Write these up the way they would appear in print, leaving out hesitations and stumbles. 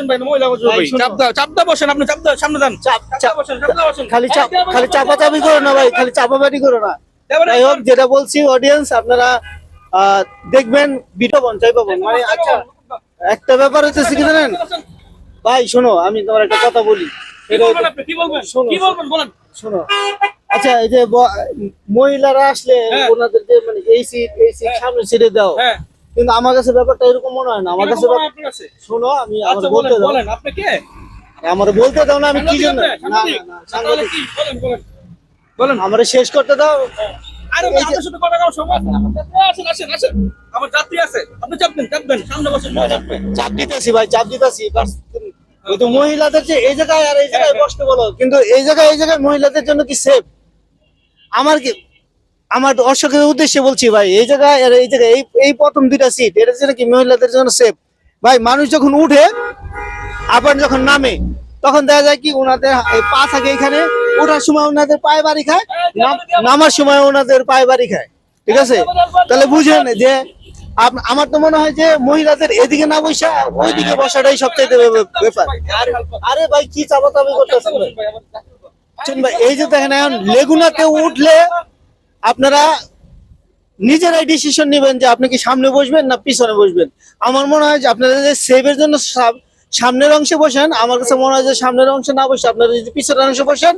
ভাই মহিলা ভাই চাপ দাও বসেন আপনি চাপ দাও সামনে যান খালি চাপাচাপি করো না ভাই, খালি চাপাবাটি করো না। যাই হোক, যেটা বলছি অডিয়েন্স আপনারা দেখবেন ভিডিও পঞ্চায়েত পাবেন। মানে আচ্ছা, একটা ব্যাপার হচ্ছে কি জানেন ভাই, শোনো আমি তোমার একটা কথা বলি। শোনো, আচ্ছা এই যে মহিলারা আসলে ওনাদের যে মানে এই সিট সামনে সিটে দাও, কিন্তু আমার কাছে ব্যাপারটা এরকম মনে হয় না। আমার কাছে শোনো, আমি আমার বলতে দাও, আমার বলতে দাও না, আমি কি জন্য না বলেন আমার শেষ করতে দাও। আরে আপনার সাথে কথা বলার সময় আছে আসেন আমার যাত্রী আছে আপনি চাপ দেন সামনে বসেন চাপ দিতেছি ভাই, চাপ দিতেছি। ওই তো মহিলাদের যে এই জায়গায় আর এই জায়গায় বসতে বলো, কিন্তু এই জায়গায় মহিলাদের জন্য কি সেফ? আমার দর্শকের উদ্দেশ্যে বলছি ভাই, এই জায়গায় আর এই জায়গায় এই প্রথম দুইটা সিট এটার জন্য কি মহিলাদের জন্য সেফ? ভাই মানুষ যখন উঠে আবার যখন নামে তখন দেখা যায় কি ওনাদের পা থাকে এখানে, ওঠার সময় ওনাদের পায়ে বাড়ি খায়, নামার সময় ওনাদের পায়ে বাড়ি খায়। ঠিক আছে, তাহলে বুঝেন যে আমার তো মনে হয় যে মহিলাদের এদিকে না বসা ওইদিকে বসাটাই সবচেয়ে ব্যাপার। আরে ভাই কি চাপাচাপি করতেছেন ভাই? এই যে দেখেন এখন লেগুনাতে উঠলে আপনারা নিজেরাই ডিসিশন নেবেন যে আপনি কি সামনে বসবেন না পিছনে বসবেন। আমার মনে হয় যে আপনারা যে সেভের জন্য সামনের অংশে বসেন, আমার কাছে মনে হয় যে সামনের অংশে না বসে আপনারা যদি পিছনের অংশে বসেন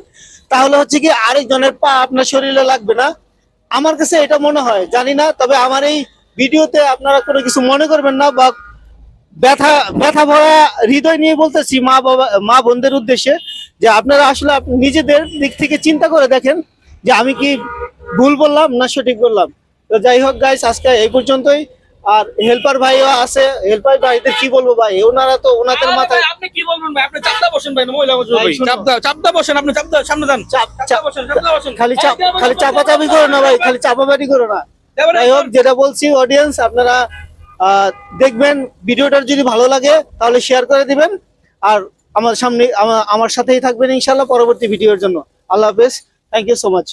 তাহলে হচ্ছে কি আরেকজনের পা আপনার শরীরে লাগবে না। আমার কাছে এটা মনে হয়, জানি না, তবে আমার এই ভিডিওতে আপনারা কোনো কিছু মনে করবেন না বা ব্যথা ভরা হৃদয় নিয়ে বলতেছি মা বোনদের উদ্দেশ্যে যে আপনারা আসলে নিজেদের দিক থেকে চিন্তা করে দেখেন যে আমি কি ভুল বললাম না সঠিক বললাম। তো যাই হোক গাইস, আজকে এই পর্যন্তই। আর হেল্পার ভাইও আছে, হেল্পার ভাইদের কি বলবো ভাই, ওনারা তো ওনাদের মাথায় আপনি কি বলবেন ভাই আপনি চাপ বসেন ভাই মহিলা ভাই চাপ দাও বসেন আপনি চাপ দাও সামনে যান খালি চাপাচাপি করো না ভাই, খালি চাপাবাটি করো না। যাই হোক, যেটা বলছি অডিয়েন্স আপনারা দেখবেন, ভিডিওটার যদি ভালো লাগে তাহলে শেয়ার করে দিবেন, আর আমার সাথেই থাকবেন ইনশাল্লাহ পরবর্তী ভিডিওর জন্য। আল্লাহ হাফেজ, থ্যাংক ইউ সো মাচ।